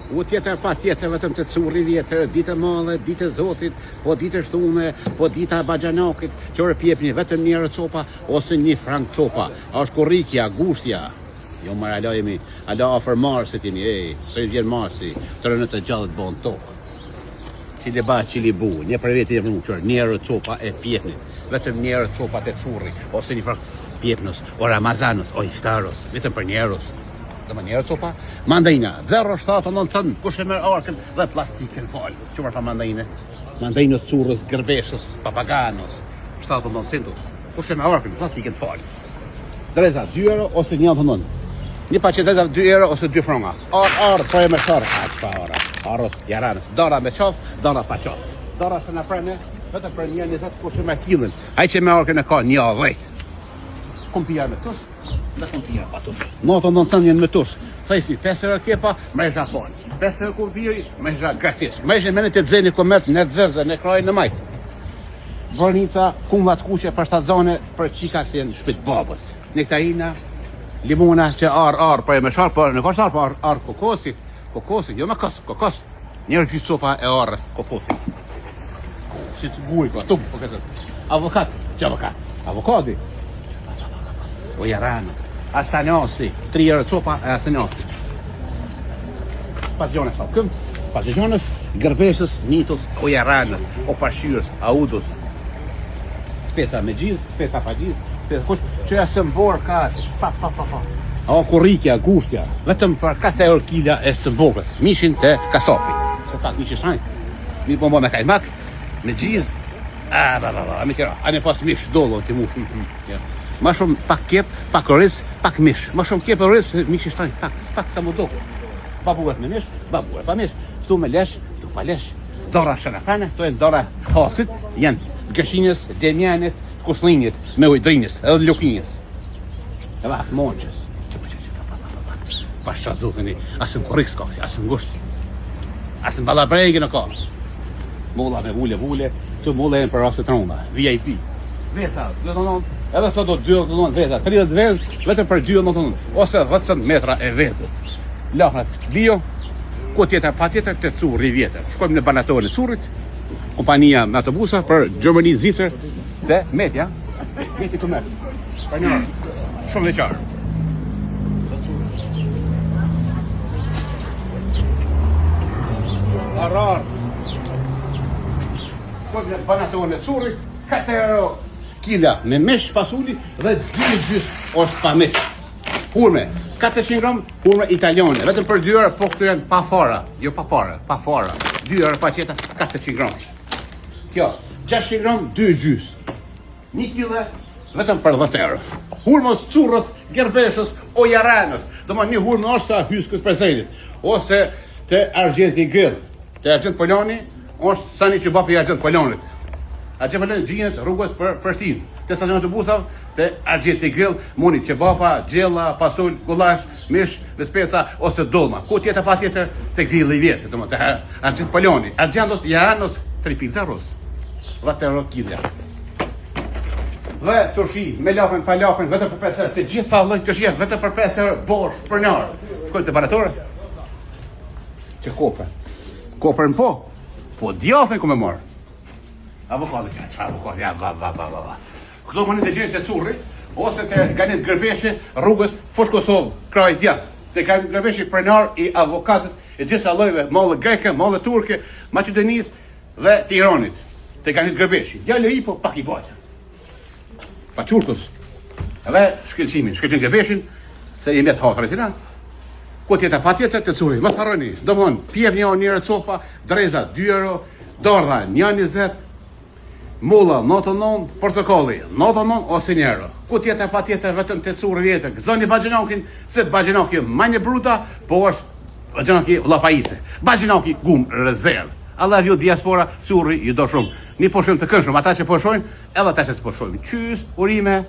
U tjetër pa tjetër vetëm të curri vjetër, ditë madhe, ditë e Zotit, po ditë shtunë, po dita e Baxhanakit, që pjepni vetëm një euro copa ose 1 frank copa. Është korrikja, gushtja. Jo marr ala afër Marsit jemi, së vjen Marsi, tërënë të gjallët bon tokë. Cili ba, cili bu, një për vetë e vruqër, 1 euro copa e pjepni, vetëm 1 euro copa të curri, ose 1 frank pjepnës, o Ramazanës, o iftaros, vetëm për 1 euro. Dhe më 1 euro copa, mandajna, 0,790, kush e merë arkën dhe plastikën falë. Që mërë fa mandajne? Mandajnës, currës, gërbeshës, papaganës, 790 centus, kush e merë arkën, plastikën falë. Dreza, 2 euro ose 1,90. Një paqet dreza 2 euro ose 2 franga. Arë, po e me sërë, aqë ora. Arës, jaranës, dora me qafë, dora pa qafë. Dora shë në prene, vetëm për 1,20 kush e merë kilën. Haj që me arkën e ka 1,10. Kom pija me tush, dhe kom pija pa tush. 9,90 jenë me tush. Fejsi 5 euro kepa, mrejsha thonë. 5 euro kur viri, mrejsha gratis. Mrejsha menet e dzeni komet në dzërze, në krajë në majtë. Bornica, kumlat kuqe për 7 zone për qika si në shpit babës. Nektarina, limona që arë, për e me sharë, për në kështë arë, për arë kokosi, jo me kësë, kokos. Njerë gjysë sopa e arës, kokosi. Si të guj, po, tumë, po këtë. Avokat, që avokat? Avokadi. O jarano, astanjosi, 3 euro copa e astanjosi. Pasgjones falkëm, pasgjones, gërbeshës, njitës, o jaranës, o pashyrës, audus. Spesa me gjizë, spesa pa gjizë, spesa kush, që e sëmbor ka, pa. O korrikja, gushtja, vetëm për 4 euro kila e sëmborës, mishin të kasapi. Se pak mishin shajnë, mi bombo me kajmak, me gjizë, me tjera, anë pas mish dolo të mush. Ma shumë pak kep, pak riz, pak mish. Ma shumë kep e riz, mish i shtajnë, pak sa mu do. Pa buhet me mish, pa buhet pa mish. Këtu me lesh, këtu pa lesh. Dora shërafane, këtu e dora hasit, janë gëshinjës, demjanit, kuslinjit, me ujdrinjës, edhe lukinjës. E va, monqës. Pa shqa zotëni, asëm korrik s'ka, asëm ngusht. Asëm balabrejgi në ka. Molla me vule, këtu molla e në për rasit roma, VIP. Vesa, edhe sa do 2,90 veza, 30 vezë, vetëm për 2,90, ose 10 metra e vezës. Lahnat bio, ku tjetër pa tjetër të curri vjetër. Shkojmë në banatorin e currit, kompania me autobusa për Gjermani, Zvicër dhe Media. Meti Komerc. Për një shumë dhe qarë. Arar. Shkojmë në banatorin e currit, 4 euro kila me mish pasuli dhe 2 gjysë është pa mish. Hurme, 400 gram, hurme italiane, vetëm për 2 euro, po këtu janë pa fara, jo pa para, pa fara. 2 euro pa qeta, 400 gram. Kjo, 600 gram, 2 gjysë. 1 kile, vetëm për 10 euro. Hurmës, currës, gerbeshës, o jaranës. Do më një hurme është sa hyskës prezenit, ose të Argenti Grill. Të Argent Poloni, është sa një që bapi Argent Polonit. Argent Poloni gjinët rrugës për shtim. Të stacionet të busave, të Argenti Grill, muni qebapa, gjella, pasul, gulash, mish, dhe speca, ose dolma. Ku tjetër pa tjetër të grilli i vjetë, do më të Argent Poloni. Argentos, jaranës, 3 pizarros. 10 euro kilja. Dhe turshi, me lapen, pa lapen, vetëm për 5 euro. Të gjitha lloj turshia, vetëm për 5 euro, bosh, për një orë. Shkojnë të baratore. Që kopërën po djathën ku me marë. Avokado, avokado, ja, va. Këto më një të gjenë të curri, ose të ganit gërbeshi rrugës Fush Kosovë, kraj djathë. Të ganit gërbeshi prenar i avokatët, e gjitha llojeve, mallë greke, mallë turke, Maqedonisë dhe të Iranit. Të ganit gërbeshi. Djalë i po pak i bajtë. Pa qurkës. Edhe shkelqimin gërbeshin, se i mbet hafër e tira. Ku tjetër pa tjetër të curri, më harroni. Domthon, pjep një euro copa, dreza 2 euro, dordha 1,20, molla 99, portokolli 99 ose 1 euro. Ku tjetër pa tjetër vetëm të curri vjetër. Gëzoni Baxhanakin, se Baxhanaki më një bruta, po është Baxhanaki vllapajise. Baxhanaki gum rezervë. Allah vjo diaspora, curri ju do shumë. Ni po shumë të këndshëm, ata që po shojnë, edhe ata që s'po shojnë. Qys, urime.